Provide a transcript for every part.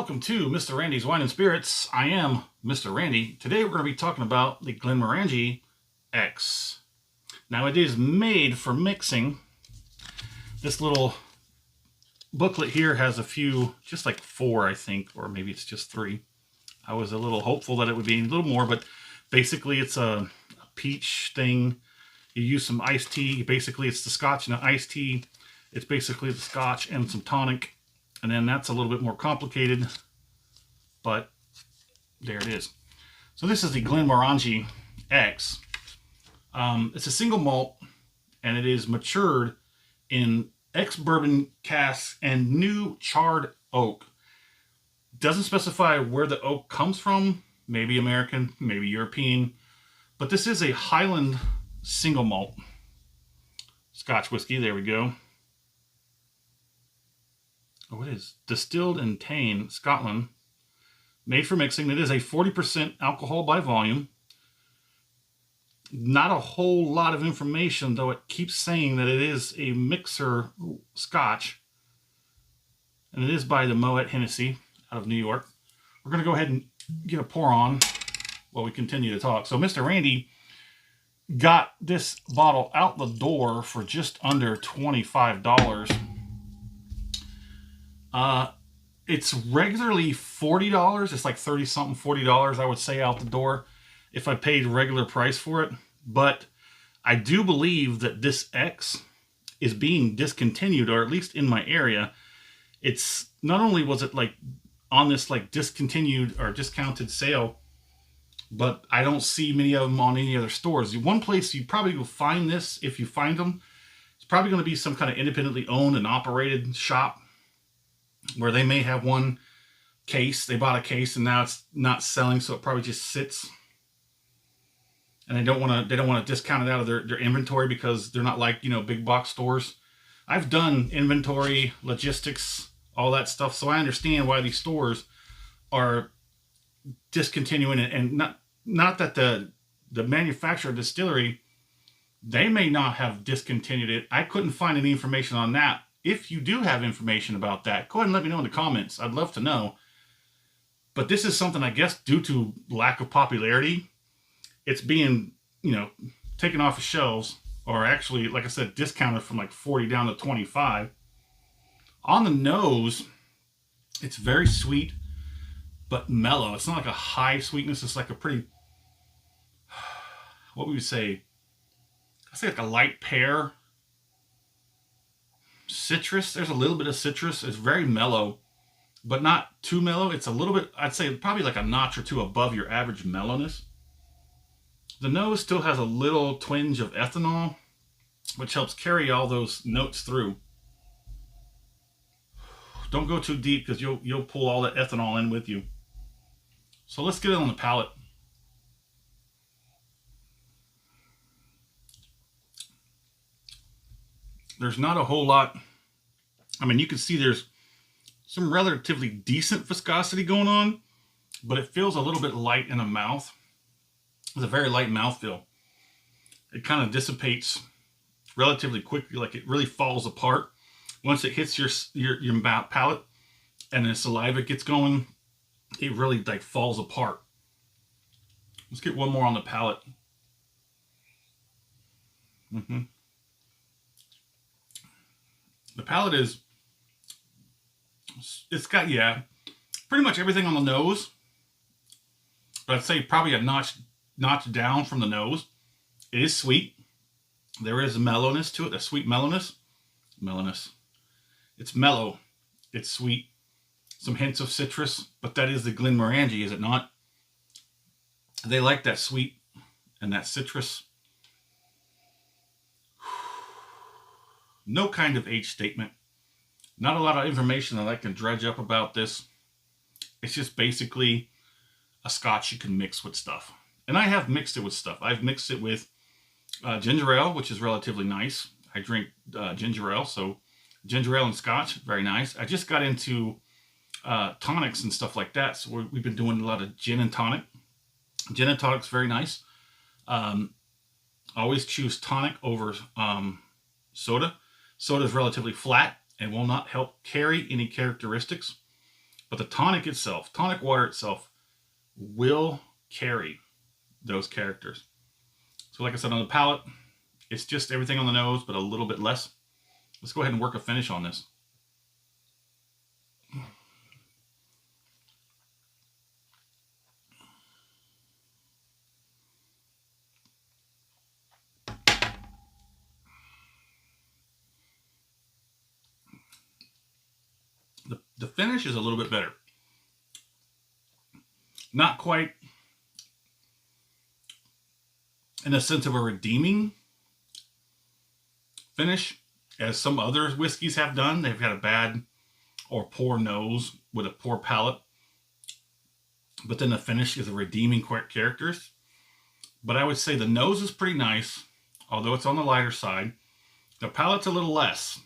welcome to Mr. Randy's Wine and Spirits. I am Mr. Randy. Today we're going to be talking about the Glenmorangie X. Now it is made for mixing. This little booklet here has a few, just like 4 I think, or maybe it's just 3. I was a little hopeful that it would be a little more, but basically it's a peach thing. You use some iced tea. Basically it's the Scotch and the iced tea. It's basically the Scotch and some tonic. And then that's a little bit more complicated, but there it is. So this is the Glenmorangie X. It's a single malt, and it is matured in ex-bourbon casks and new charred oak. Doesn't specify where the oak comes from, maybe American, maybe European, but this is a Highland single malt Scotch whiskey. There we go. Oh, it is distilled in Tain, Scotland, made for mixing. It is a 40% alcohol by volume. Not a whole lot of information, though it keeps saying that it is a mixer Scotch. And it is by the Moet Hennessy out of New York. We're going to go ahead and get a pour on while we continue to talk. So Mr. Randy got this bottle out the door for just under $25. It's regularly $40. It's like 30 something, $40 I would say out the door if I paid regular price for it. But I do believe that this X is being discontinued, or at least in my area. It's not only was it like on this like discontinued or discounted sale, but I don't see many of them on any other stores. One place you probably will find this, if you find them, it's probably going to be some kind of independently owned and operated shop, where they may have one case. They bought a case and now it's not selling, so it probably just sits. And they don't want to discount it out of their inventory because they're not like, you know, big box stores. I've done inventory, logistics, all that stuff, so I understand why these stores are discontinuing it. And not that the manufacturer distillery, they may not have discontinued it. I couldn't find any information on that. If you do have information about that, go ahead and let me know in the comments. I'd love to know. But this is something, I guess, due to lack of popularity, it's being, you know, taken off of shelves, or actually, like I said, discounted from like 40 down to 25. On the nose, it's very sweet, but mellow. It's not like a high sweetness. It's like a pretty, what would we say? I'd say like a light pear. Citrus. There's a little bit of citrus. It's very mellow, but not too mellow. It's a little bit, I'd say probably like a notch or two above your average mellowness. The nose still has a little twinge of ethanol, which helps carry all those notes through. Don't go too deep because you'll pull all that ethanol in with you. So let's get it on the palate. There's not a whole lot. I mean, you can see there's some relatively decent viscosity going on, but it feels a little bit light in the mouth. It's a very light mouthfeel. It kind of dissipates relatively quickly, like it really falls apart. Once it hits your palate and the saliva gets going, it really like falls apart. Let's get one more on the palate. The palate is, it's got, yeah, pretty much everything on the nose. But I'd say probably a notch down from the nose. It is sweet. There is a mellowness to it, a sweet mellowness. It's mellow. It's sweet. Some hints of citrus, but that is the Glenmorangie, is it not? They like that sweet and that citrus. No kind of age statement. Not a lot of information that I can dredge up about this. It's just basically a Scotch you can mix with stuff. And I have mixed it with stuff. I've mixed it with ginger ale, which is relatively nice. I drink ginger ale, so ginger ale and Scotch, very nice. I just got into tonics and stuff like that, so we've been doing a lot of gin and tonic. Gin and tonic's very nice. I always choose tonic over soda. Soda is relatively flat and will not help carry any characteristics. But the tonic itself, tonic water itself, will carry those characters. So like I said, on the palate, it's just everything on the nose, but a little bit less. Let's go ahead and work a finish on this. The finish is a little bit better. Not quite in a sense of a redeeming finish as some other whiskeys have done. They've got a bad or poor nose with a poor palate, but then the finish is a redeeming characters. But I would say the nose is pretty nice, although it's on the lighter side. The palate's a little less,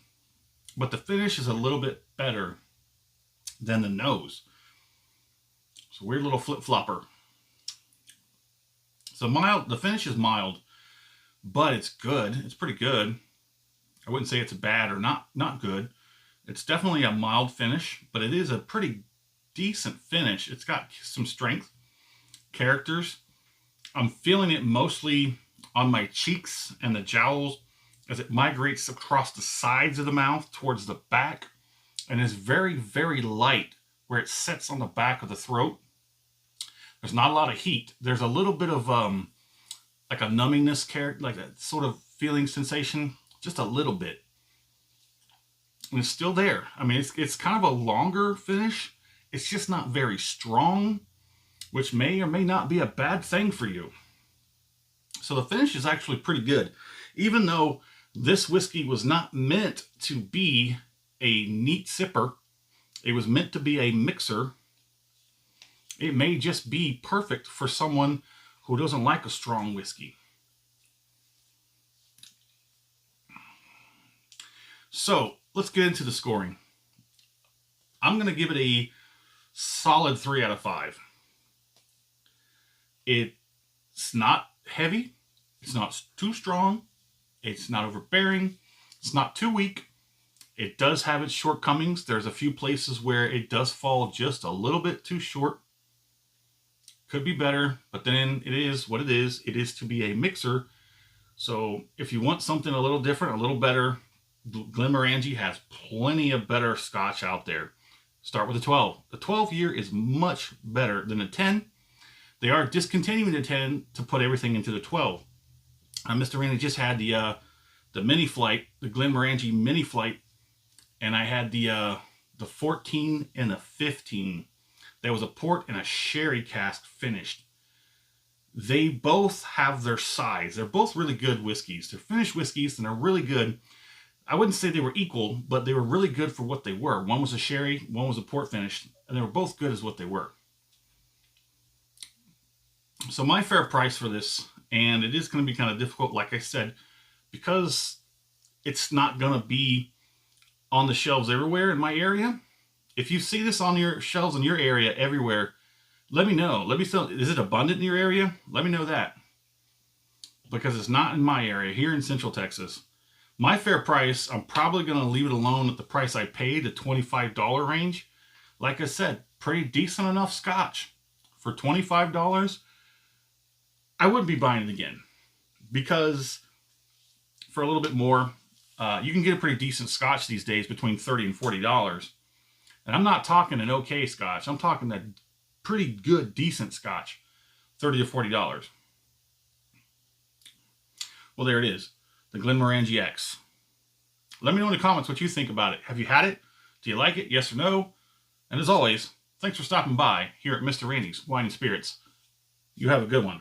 but the finish is a little bit better than the nose. It's a weird little flip-flopper. So mild, the finish is mild, but it's good. It's pretty good. I wouldn't say it's bad or not good. It's definitely a mild finish, but it is a pretty decent finish. It's got some strength, characters. I'm feeling it mostly on my cheeks and the jowls as it migrates across the sides of the mouth towards the back, and is very, very light where it sits on the back of the throat. There's not a lot of heat. There's a little bit of like a numbingness character, like a sort of feeling sensation, just a little bit. And it's still there. I mean, it's kind of a longer finish. It's just not very strong, which may or may not be a bad thing for you. So the finish is actually pretty good. Even though this whiskey was not meant to be a neat sipper, it was meant to be a mixer. It may just be perfect for someone who doesn't like a strong whiskey. So let's get into the scoring. I'm going to give it a solid 3 out of 5. It's not heavy. It's not too strong. It's not overbearing. It's not too weak. It does have its shortcomings. There's a few places where it does fall just a little bit too short. Could be better, but then it is what it is. It is to be a mixer. So if you want something a little different, a little better, Glenmorangie has plenty of better Scotch out there. Start with the 12. The 12 year is much better than the 10. They are discontinuing the 10 to put everything into the 12. Mr.Randy just had the mini flight, the Glenmorangie mini flight, and I had the 14 and the 15. There was a port and a sherry cask finished. They both have their size. They're both really good whiskeys. They're finished whiskeys and they're really good. I wouldn't say they were equal, but they were really good for what they were. One was a sherry, one was a port finish, and they were both good as what they were. So my fair price for this, and it is going to be kind of difficult, like I said, because it's not going to be on the shelves everywhere in my area. If you see this on your shelves in your area everywhere, let me know. Let me know, is it abundant in your area? Let me know that. Because it's not in my area, here in Central Texas. My fair price, I'm probably going to leave it alone at the price I paid, the $25 range. Like I said, pretty decent enough Scotch. For $25, I wouldn't be buying it again. Because for a little bit more, you can get a pretty decent Scotch these days between $30 and $40. And I'm not talking an okay Scotch. I'm talking a pretty good, decent Scotch. $30 to $40. Well, there it is. The Glenmorangie X. Let me know in the comments what you think about it. Have you had it? Do you like it? Yes or no? And as always, thanks for stopping by here at Mr. Randy's Wine and Spirits. You have a good one.